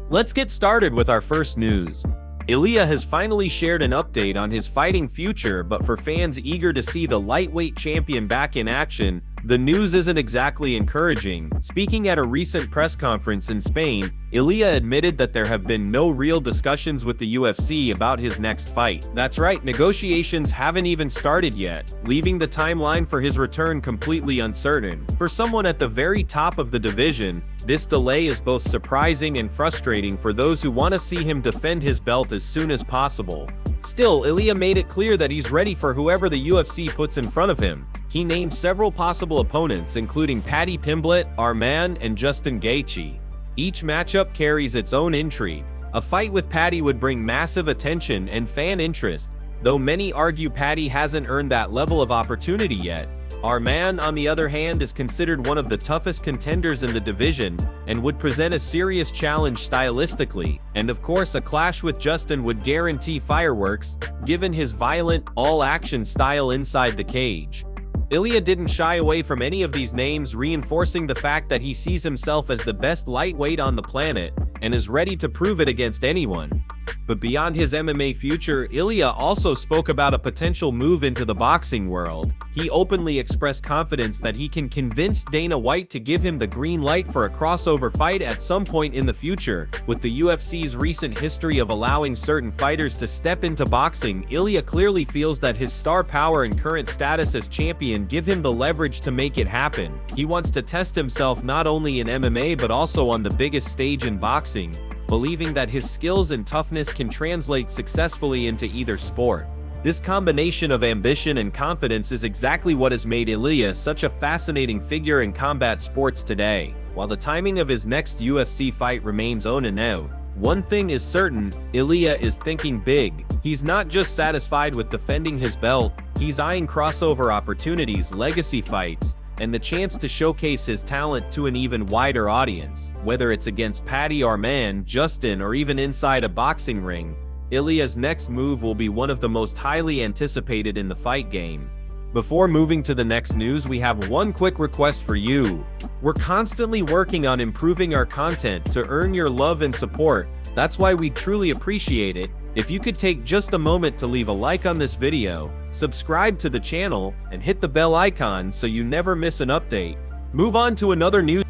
Let's get started with our first news. Ilia has finally shared an update on his fighting future, but for fans eager to see the lightweight champion back in action, the news isn't exactly encouraging. Speaking at a recent press conference in Spain, Ilia admitted that there have been no real discussions with the UFC about his next fight. That's right, negotiations haven't even started yet, leaving the timeline for his return completely uncertain. For someone at the very top of the division, this delay is both surprising and frustrating for those who want to see him defend his belt as soon as possible. Still, Ilia made it clear that he's ready for whoever the UFC puts in front of him. He named several possible opponents, including Paddy Pimblett, Arman, and Justin Gaethje. Each matchup carries its own intrigue. A fight with Paddy would bring massive attention and fan interest, though many argue Paddy hasn't earned that level of opportunity yet. Arman, on the other hand, is considered one of the toughest contenders in the division and would present a serious challenge stylistically, and of course a clash with Justin would guarantee fireworks, given his violent, all-action style inside the cage. Ilia didn't shy away from any of these names, reinforcing the fact that he sees himself as the best lightweight on the planet and is ready to prove it against anyone. But beyond his MMA future, Ilia also spoke about a potential move into the boxing world. He openly expressed confidence that he can convince Dana White to give him the green light for a crossover fight at some point in the future. With the UFC's recent history of allowing certain fighters to step into boxing, Ilia clearly feels that his star power and current status as champion give him the leverage to make it happen. He wants to test himself not only in MMA but also on the biggest stage in boxing, believing that his skills and toughness can translate successfully into either sport. This combination of ambition and confidence is exactly what has made Ilia such a fascinating figure in combat sports today. While the timing of his next UFC fight remains unknown, one thing is certain: Ilia is thinking big. He's not just satisfied with defending his belt, he's eyeing crossover opportunities, legacy fights, and the chance to showcase his talent to an even wider audience. Whether it's against Paddy, Arman, Justin, or even inside a boxing ring, Ilia's next move will be one of the most highly anticipated in the fight game. Before moving to the next news, we have one quick request for you. We're constantly working on improving our content to earn your love and support. That's why we truly appreciate it if you could take just a moment to leave a like on this video, subscribe to the channel, and hit the bell icon so you never miss an update. Move on to another news.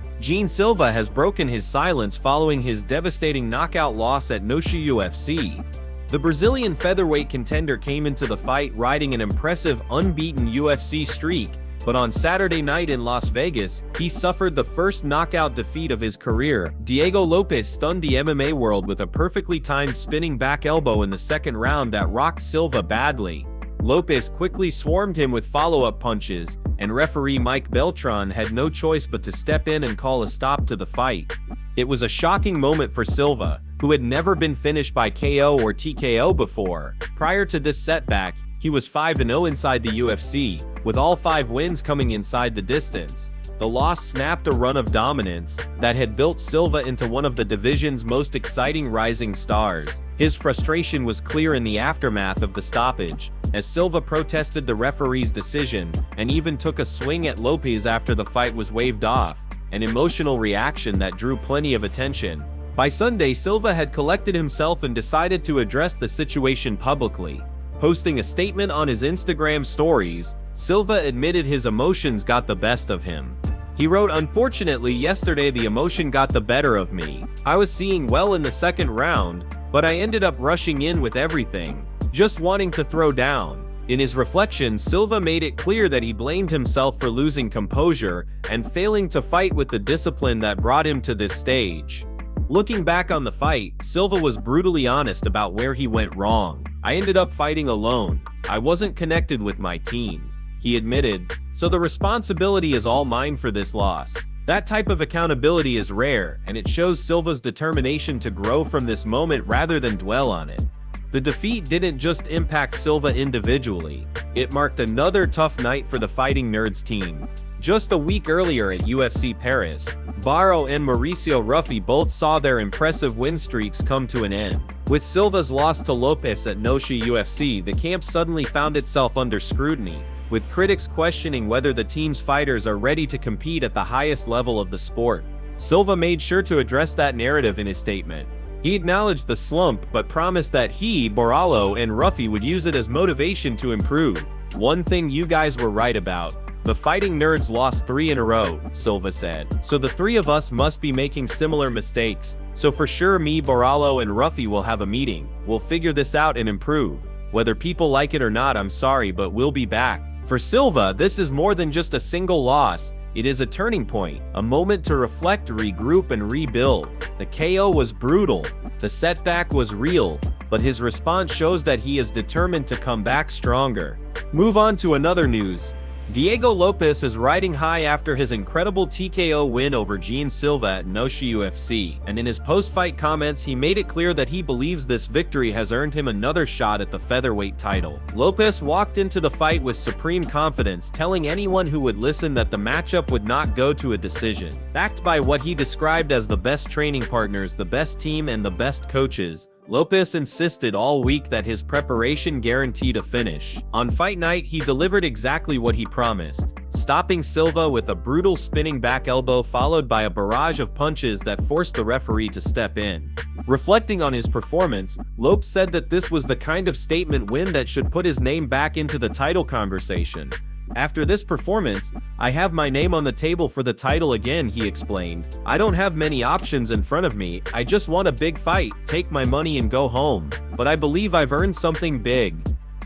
Silva has broken his silence following his devastating knockout loss at Noshi UFC. The Brazilian featherweight contender came into the fight riding an impressive unbeaten UFC streak, but on Saturday night in Las Vegas, he suffered the first knockout defeat of his career. Diego Lopes stunned the MMA world with a perfectly timed spinning back elbow in the second round that rocked Silva badly. Lopes quickly swarmed him with follow-up punches, and referee Mike Beltran had no choice but to step in and call a stop to the fight. It was a shocking moment for Silva, who had never been finished by KO or TKO before. Prior to this setback, he was 5-0 inside the UFC, with all 5 wins coming inside the distance. The loss snapped a run of dominance that had built Silva into one of the division's most exciting rising stars. His frustration was clear in the aftermath of the stoppage, as Silva protested the referee's decision and even took a swing at Lopes after the fight was waved off, an emotional reaction that drew plenty of attention. By Sunday, Silva had collected himself and decided to address the situation publicly. Posting a statement on his Instagram stories, Silva admitted his emotions got the best of him. He wrote, "Unfortunately, yesterday the emotion got the better of me. I was seeing well in the second round, but I ended up rushing in with everything, just wanting to throw down." In his reflections, Silva made it clear that he blamed himself for losing composure and failing to fight with the discipline that brought him to this stage. Looking back on the fight, Silva was brutally honest about where he went wrong. "I ended up fighting alone. I wasn't connected with my team," he admitted, "so the responsibility is all mine for this loss." That type of accountability is rare, and it shows Silva's determination to grow from this moment rather than dwell on it. The defeat didn't just impact Silva individually, it marked another tough night for the Fighting Nerds team. Just a week earlier at UFC Paris, Barro and Mauricio Ruffi both saw their impressive win streaks come to an end. With Silva's loss to Lopes at Noshi UFC, the camp suddenly found itself under scrutiny, with critics questioning whether the team's fighters are ready to compete at the highest level of the sport. Silva made sure to address that narrative in his statement. He acknowledged the slump but promised that he, Borralho, and Ruffy would use it as motivation to improve. "One thing you guys were right about. The fighting nerds lost 3 in a row," Silva said. "So the 3 of us must be making similar mistakes. So for sure me, Borralho, and Ruffy will have a meeting. We'll figure this out and improve. Whether people like it or not, I'm sorry, but we'll be back." For Silva, this is more than just a single loss. It is a turning point, a moment to reflect, regroup, and rebuild. The KO was brutal, the setback was real, but his response shows that he is determined to come back stronger. Move on to another news. Diego Lopes is riding high after his incredible TKO win over Silva at Moano UFC, and in his post-fight comments he made it clear that he believes this victory has earned him another shot at the featherweight title. Lopes walked into the fight with supreme confidence, telling anyone who would listen that the matchup would not go to a decision. Backed by what he described as the best training partners, the best team, and the best coaches, Lopes insisted all week that his preparation guaranteed a finish. On fight night, he delivered exactly what he promised, stopping Silva with a brutal spinning back elbow followed by a barrage of punches that forced the referee to step in. Reflecting on his performance, Lopes said that this was the kind of statement win that should put his name back into the title conversation. "After this performance, I have my name on the table for the title again," he explained. "I don't have many options in front of me. I just want a big fight, take my money and go home. But I believe I've earned something big."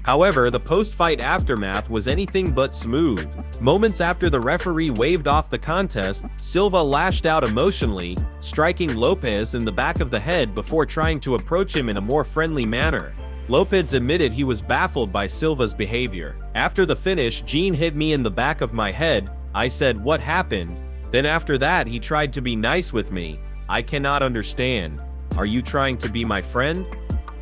However, the post-fight aftermath was anything but smooth. Moments after the referee waved off the contest, Silva lashed out emotionally, striking Lopes in the back of the head before trying to approach him in a more friendly manner. Lopes admitted he was baffled by Silva's behavior. "After the finish, Gene hit me in the back of my head. I said, 'What happened?' Then after that he tried to be nice with me. I cannot understand. Are you trying to be my friend?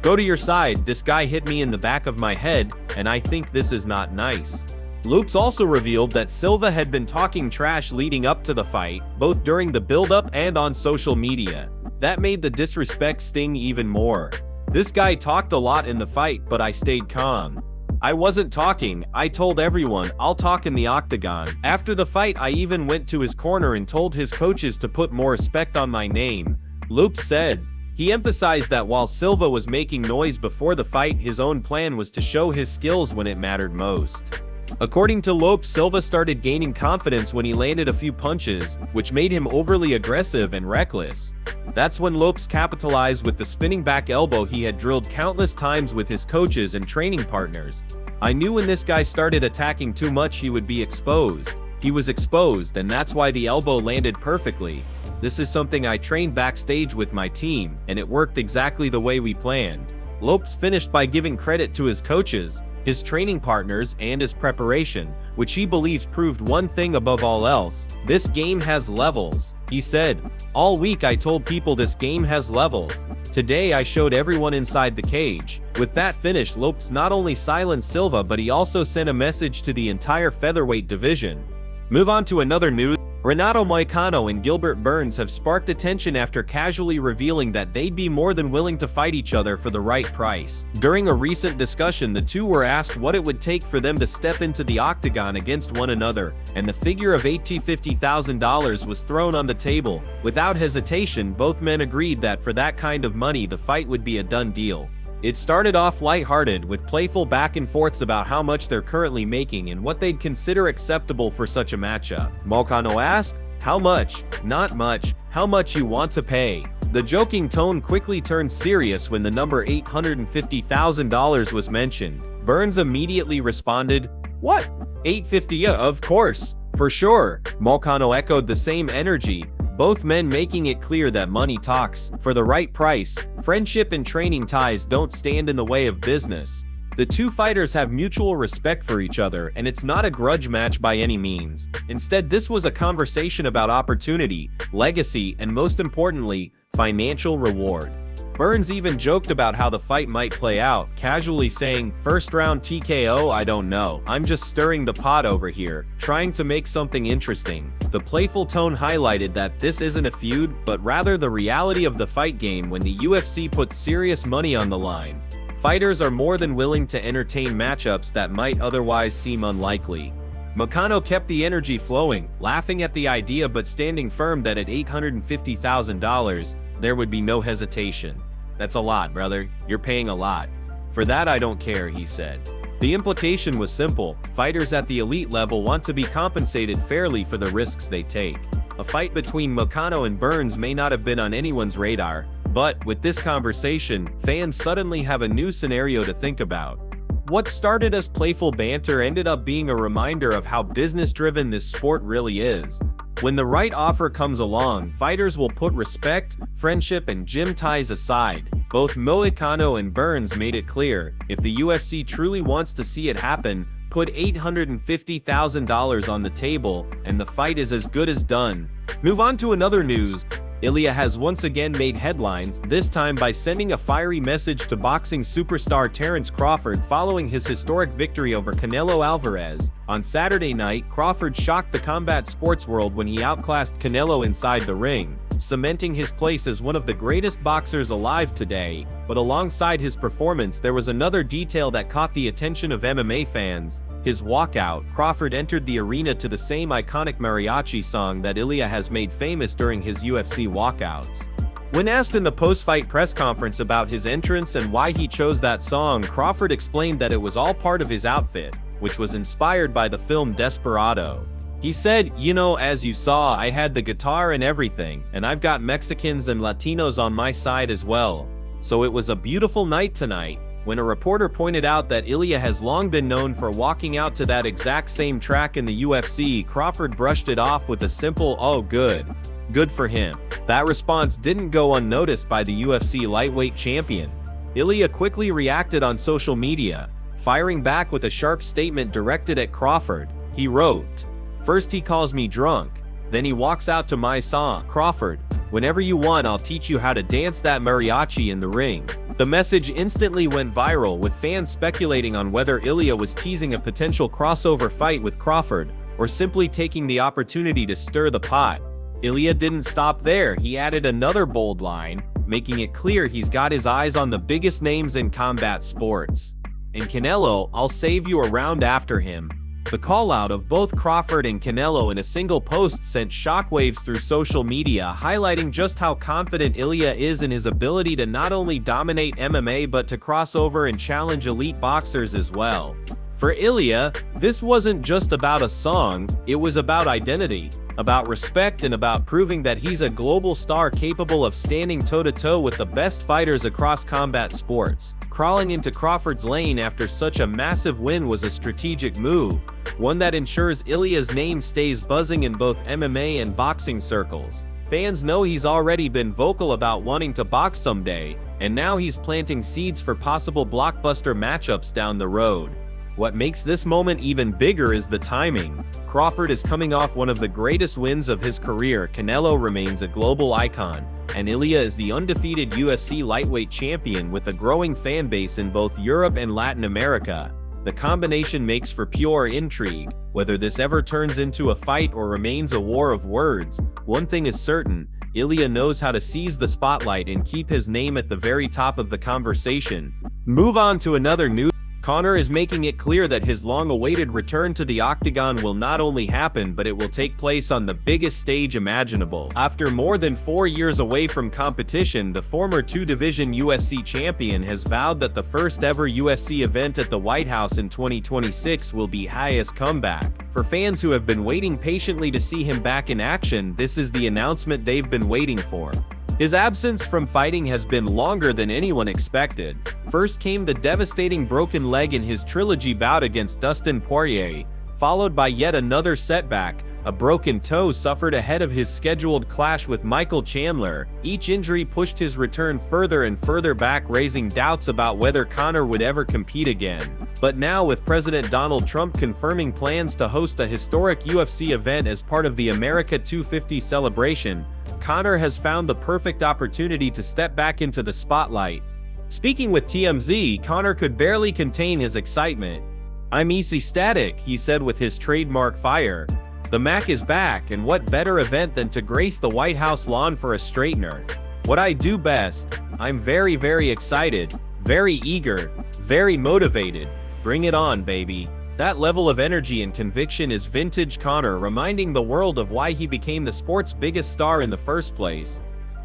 Go to your side. This guy hit me in the back of my head, and I think this is not nice." Lopes also revealed that Silva had been talking trash leading up to the fight, both during the build-up and on social media. That made the disrespect sting even more. "This guy talked a lot in the fight, but I stayed calm. I wasn't talking. I told everyone, I'll talk in the octagon. After the fight, I even went to his corner and told his coaches to put more respect on my name," Lopes said. He emphasized that while Silva was making noise before the fight, his own plan was to show his skills when it mattered most. According to Lopes, Silva started gaining confidence when he landed a few punches, which made him overly aggressive and reckless. That's when Lopes capitalized with the spinning back elbow he had drilled countless times with his coaches and training partners. "I knew when this guy started attacking too much he would be exposed. He was exposed, and that's why the elbow landed perfectly. This is something I trained backstage with my team, and it worked exactly the way we planned." Lopes finished by giving credit to his coaches, his training partners, and his preparation, which he believes proved one thing above all else: this game has levels. He said, "All week I told people this game has levels. Today I showed everyone inside the cage." With that finish, Lopes not only silenced Silva, but he also sent a message to the entire featherweight division. Move on to another news. Renato Moicano and Gilbert Burns have sparked attention after casually revealing that they'd be more than willing to fight each other for the right price. During a recent discussion, the two were asked what it would take for them to step into the octagon against one another, and the figure of $50,000 was thrown on the table. Without hesitation, both men agreed that for that kind of money, the fight would be a done deal. It started off lighthearted, with playful back and forths about how much they're currently making and what they'd consider acceptable for such a matchup. Moicano asked, "How much?" "Not much. How much you want to pay?" The joking tone quickly turned serious when the number $850,000 was mentioned. Burns immediately responded, "What? $850? Of course. For sure." Moicano echoed the same energy, both men making it clear that money talks. For the right price, friendship and training ties don't stand in the way of business. The two fighters have mutual respect for each other, and it's not a grudge match by any means. Instead, this was a conversation about opportunity, legacy, and most importantly, financial reward. Burns even joked about how the fight might play out, casually saying, "First round TKO, I don't know. I'm just stirring the pot over here, trying to make something interesting." The playful tone highlighted that this isn't a feud, but rather the reality of the fight game when the UFC puts serious money on the line. Fighters are more than willing to entertain matchups that might otherwise seem unlikely. Moano kept the energy flowing, laughing at the idea but standing firm that at $850,000, there would be no hesitation. "That's a lot, brother. You're paying a lot." "For that I don't care," he said. The implication was simple: fighters at the elite level want to be compensated fairly for the risks they take. A fight between Moano and Burns may not have been on anyone's radar, but with this conversation, fans suddenly have a new scenario to think about. What started as playful banter ended up being a reminder of how business-driven this sport really is. When the right offer comes along, fighters will put respect, friendship, and gym ties aside. Both Moano and Burns made it clear, if the UFC truly wants to see it happen, put $850,000 on the table, and the fight is as good as done. Move on to another news. Ilia has once again made headlines, this time by sending a fiery message to boxing superstar Terence Crawford following his historic victory over Canelo Alvarez. On Saturday night, Crawford shocked the combat sports world when he outclassed Canelo inside the ring, cementing his place as one of the greatest boxers alive today. But alongside his performance, there was another detail that caught the attention of MMA fans. His walkout. Crawford entered the arena to the same iconic mariachi song that Ilia has made famous during his UFC walkouts. When asked in the post-fight press conference about his entrance and why he chose that song, Crawford explained that it was all part of his outfit, which was inspired by the film Desperado. He said, "You know, as you saw, I had the guitar and everything, and I've got Mexicans and Latinos on my side as well. So it was a beautiful night tonight." When a reporter pointed out that Ilia has long been known for walking out to that exact same track in the UFC, Crawford brushed it off with a simple, "Oh, good. Good for him." That response didn't go unnoticed by the UFC lightweight champion. Ilia quickly reacted on social media, firing back with a sharp statement directed at Crawford. He wrote, "First he calls me drunk, then he walks out to my song. Crawford, whenever you want, I'll teach you how to dance that mariachi in the ring." The message instantly went viral, with fans speculating on whether Ilia was teasing a potential crossover fight with Crawford, or simply taking the opportunity to stir the pot. Ilia didn't stop there. He added another bold line, making it clear he's got his eyes on the biggest names in combat sports. "And Canelo, I'll save you a round after him." The call-out of both Crawford and Canelo in a single post sent shockwaves through social media, highlighting just how confident Ilia is in his ability to not only dominate MMA but to cross over and challenge elite boxers as well. For Ilia, this wasn't just about a song, it was about identity, about respect, and about proving that he's a global star capable of standing toe-to-toe with the best fighters across combat sports. Crawling into Crawford's lane after such a massive win was a strategic move, one that ensures Ilia's name stays buzzing in both MMA and boxing circles. Fans know he's already been vocal about wanting to box someday, and now he's planting seeds for possible blockbuster matchups down the road. What makes this moment even bigger is the timing. Crawford is coming off one of the greatest wins of his career, Canelo remains a global icon, and Ilia is the undefeated UFC lightweight champion with a growing fan base in both Europe and Latin America. The combination makes for pure intrigue. Whether this ever turns into a fight or remains a war of words, one thing is certain: Ilia knows how to seize the spotlight and keep his name at the very top of the conversation. Move on to another news. Conor is making it clear that his long-awaited return to the octagon will not only happen, but it will take place on the biggest stage imaginable. After more than 4 years away from competition, the former two-division UFC champion has vowed that the first ever UFC event at the White House in 2026 will be highest comeback. For fans who have been waiting patiently to see him back in action, this is the announcement they've been waiting for. His absence from fighting has been longer than anyone expected. First came the devastating broken leg in his trilogy bout against Dustin Poirier, followed by yet another setback, a broken toe suffered ahead of his scheduled clash with Michael Chandler. Each injury pushed his return further and further back, raising doubts about whether Conor would ever compete again. But now, with President Donald Trump confirming plans to host a historic UFC event as part of the America 250 celebration, Conor has found the perfect opportunity to step back into the spotlight. Speaking with TMZ, Conor could barely contain his excitement. "I'm ecstatic," he said with his trademark fire. "The Mac is back, and what better event than to grace the White House lawn for a straightener? What I do best. I'm very, very excited. Very eager, very motivated. Bring it on, baby. That level of energy and conviction is vintage Conor, reminding the world of why he became the sport's biggest star in the first place.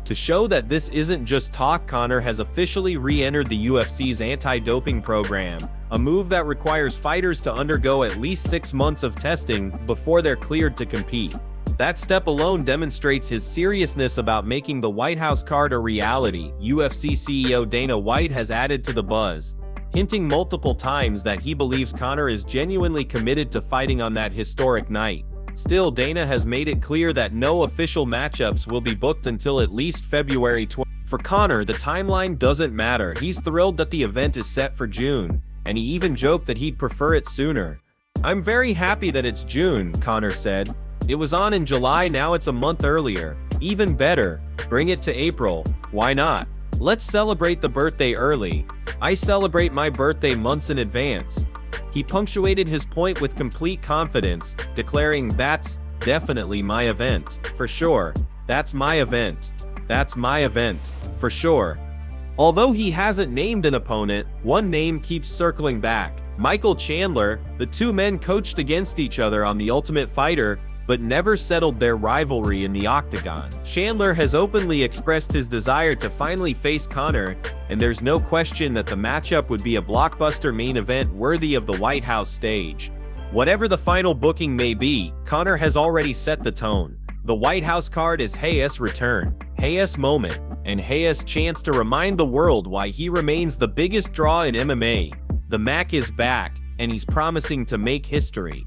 To show that this isn't just talk, Conor has officially re-entered the UFC's anti-doping program, a move that requires fighters to undergo at least 6 months of testing before they're cleared to compete. That step alone demonstrates his seriousness about making the White House card a reality. UFC CEO Dana White has added to the buzz, hinting multiple times that he believes Conor is genuinely committed to fighting on that historic night. Still, Dana has made it clear that no official matchups will be booked until at least February 20. For Conor, the timeline doesn't matter. He's thrilled that the event is set for June, and he even joked that he'd prefer it sooner. "I'm very happy that it's June," Conor said. "It was on in July, now it's a month earlier. Even better, bring it to April. Why not? Let's celebrate the birthday early. I celebrate my birthday months in advance." He punctuated his point with complete confidence, declaring, "That's definitely my event. For sure. That's my event. That's my event. For sure." Although he hasn't named an opponent, one name keeps circling back: Michael Chandler. The two men coached against each other on The Ultimate Fighter, but never settled their rivalry in the octagon. Chandler has openly expressed his desire to finally face Conor, and there's no question that the matchup would be a blockbuster main event worthy of the White House stage. Whatever the final booking may be, Conor has already set the tone. The White House card is Hayes' return, Hayes' moment, and Hayes' chance to remind the world why he remains the biggest draw in MMA. The Mac is back, and he's promising to make history.